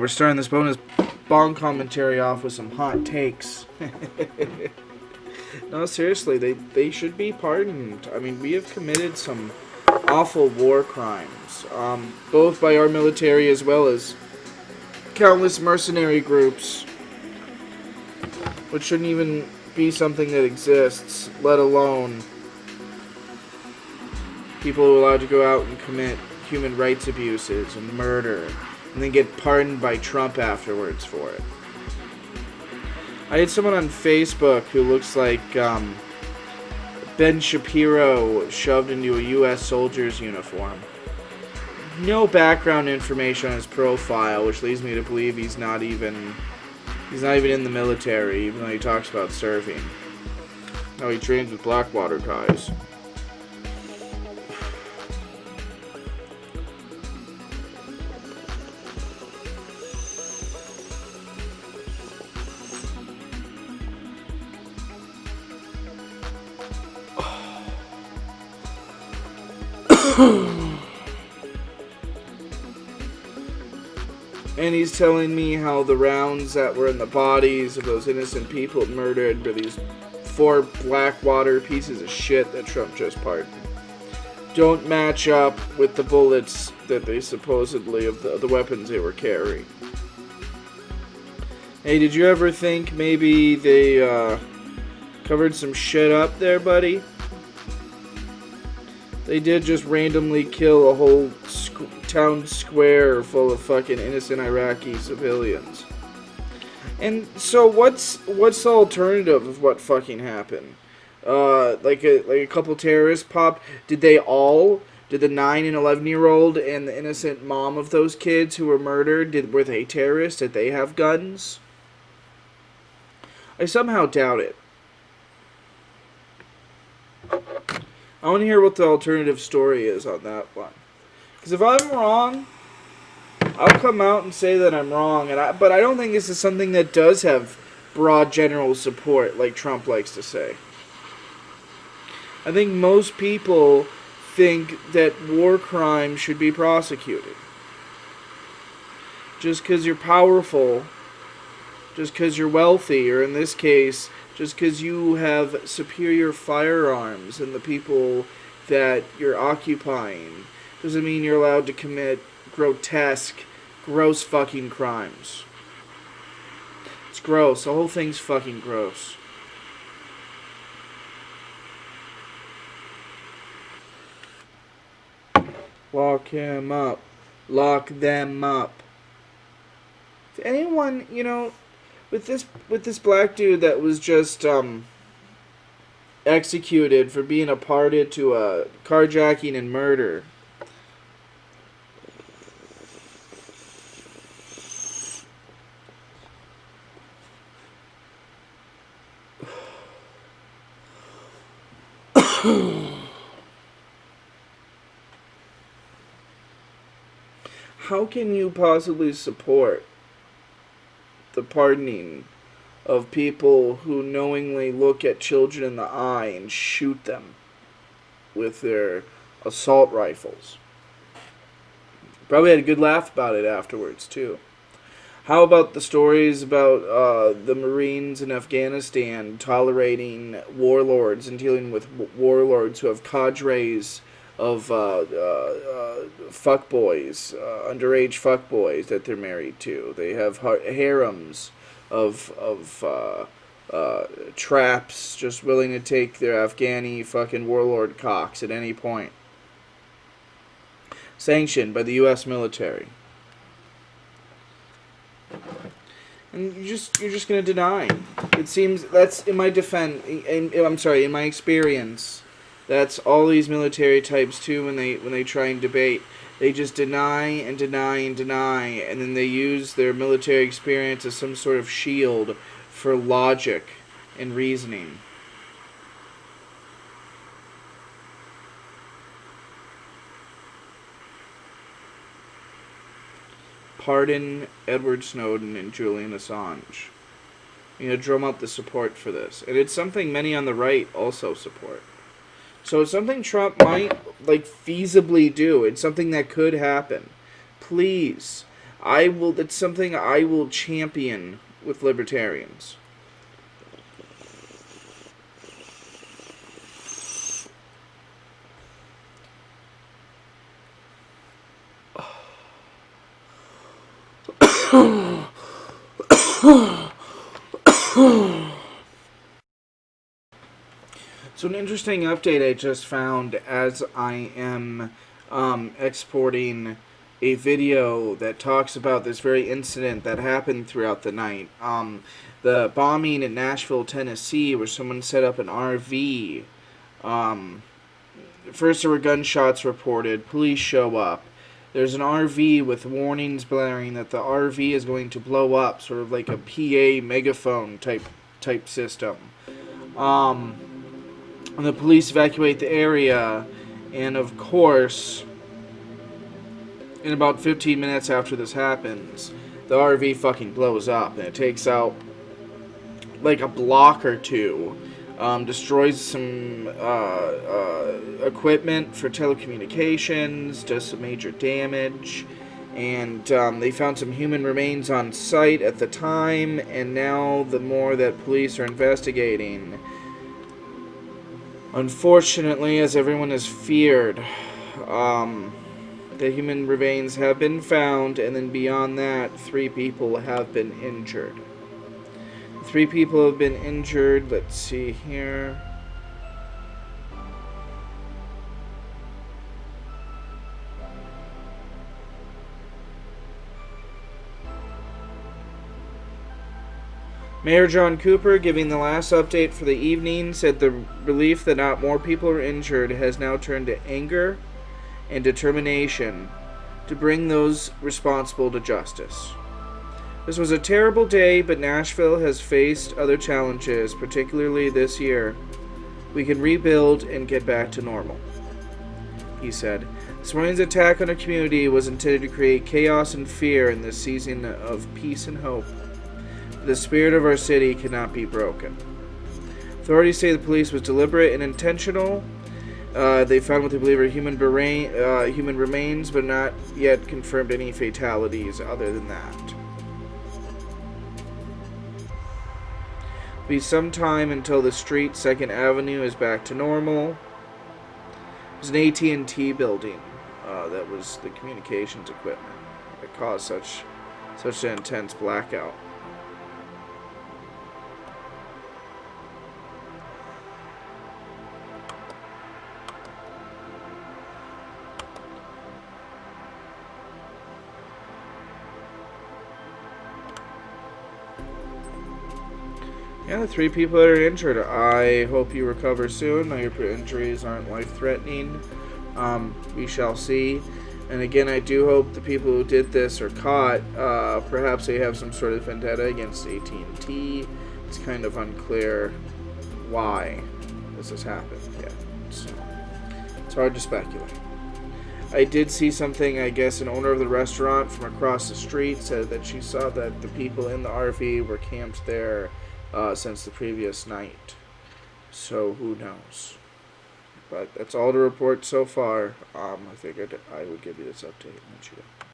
we're starting this bonus Bong commentary off with some hot takes. No, seriously, they should be pardoned. I mean, we have committed some awful war crimes, both by our military as well as countless mercenary groups, which shouldn't even be something that exists, let alone people who are allowed to go out and commit human rights abuses and murder, and then get pardoned by Trump afterwards for it. I had someone on Facebook who looks like Ben Shapiro shoved into a U.S. soldier's uniform. No background information on his profile, which leads me to believe he's not even in the military, even though he talks about serving. No, he trains with Blackwater guys. And he's telling me how the rounds that were in the bodies of those innocent people murdered were these 4 Blackwater pieces of shit that Trump just pardoned. Don't match up with the bullets that they supposedly, of the weapons they were carrying. Hey, did you ever think maybe they covered some shit up there, buddy? They did just randomly kill a whole town square full of fucking innocent Iraqi civilians. And so what's the alternative of what fucking happened? Like a couple terrorists popped. Did the 9 and 11-year-old and the innocent mom of those kids who were murdered, were they terrorists? Did they have guns? I somehow doubt it. I want to hear what the alternative story is on that one. Because if I'm wrong, I'll come out and say that I'm wrong. But I don't think this is something that does have broad general support, like Trump likes to say. I think most people think that war crimes should be prosecuted. Just because you're powerful, just because you're wealthy, or in this case, just because you have superior firearms than the people that you're occupying, doesn't mean you're allowed to commit grotesque, gross fucking crimes. It's gross. The whole thing's fucking gross. Lock him up. Lock them up. If anyone, with this black dude that was just executed for being a party to a carjacking and murder. How can you possibly support the pardoning of people who knowingly look at children in the eye and shoot them with their assault rifles? Probably had a good laugh about it afterwards, too. How about the stories about the Marines in Afghanistan tolerating warlords and dealing with warlords who have cadres of fuckboys, underage fuckboys that they're married to? They have harems of traps just willing to take their Afghani fucking warlord cocks at any point. Sanctioned by the U.S. military. And you're just gonna deny. It seems that's in my in my experience, that's all these military types too when they try and debate. They just deny and deny and deny, and then they use their military experience as some sort of shield for logic and reasoning. Pardon Edward Snowden and Julian Assange. Drum up the support for this. And it's something many on the right also support. So it's something Trump might, feasibly do. It's something that could happen. Please, That's something I will champion with libertarians. So an interesting update I just found as I am exporting a video that talks about this very incident that happened throughout the night. The bombing in Nashville, Tennessee, where someone set up an RV. First there were gunshots reported. Police show up. There's an RV with warnings blaring that the RV is going to blow up, sort of like a PA megaphone type system. And the police evacuate the area, and of course, in about 15 minutes after this happens, the RV fucking blows up, and it takes out like a block or two, destroys some equipment for telecommunications, does some major damage, and they found some human remains on site at the time, and now the more that police are investigating, unfortunately, as everyone has feared, the human remains have been found, and then beyond that, 3 people have been injured. 3 people have been injured. Let's see here. Mayor John Cooper, giving the last update for the evening, said the relief that not more people are injured has now turned to anger and determination to bring those responsible to justice. This was a terrible day, but Nashville has faced other challenges, particularly this year. We can rebuild and get back to normal, he said. This morning's attack on a community was intended to create chaos and fear in this season of peace and hope. The spirit of our city cannot be broken. Authorities say the police was deliberate and intentional. They found what they believe are human remains, but not yet confirmed any fatalities other than that. It'll be some time until the street, 2nd Avenue, is back to normal. There's an AT&T building that was the communications equipment that caused such an intense blackout. Yeah, the 3 people that are injured. I hope you recover soon. Your injuries aren't life-threatening. We shall see. And again, I do hope the people who did this are caught. Perhaps they have some sort of vendetta against AT&T. It's kind of unclear why this has happened yet. So it's hard to speculate. I did see something, I guess an owner of the restaurant from across the street said that she saw that the people in the RV were camped there since the previous night. So who knows? But that's all to report so far. I figured I would give you this update and let you go.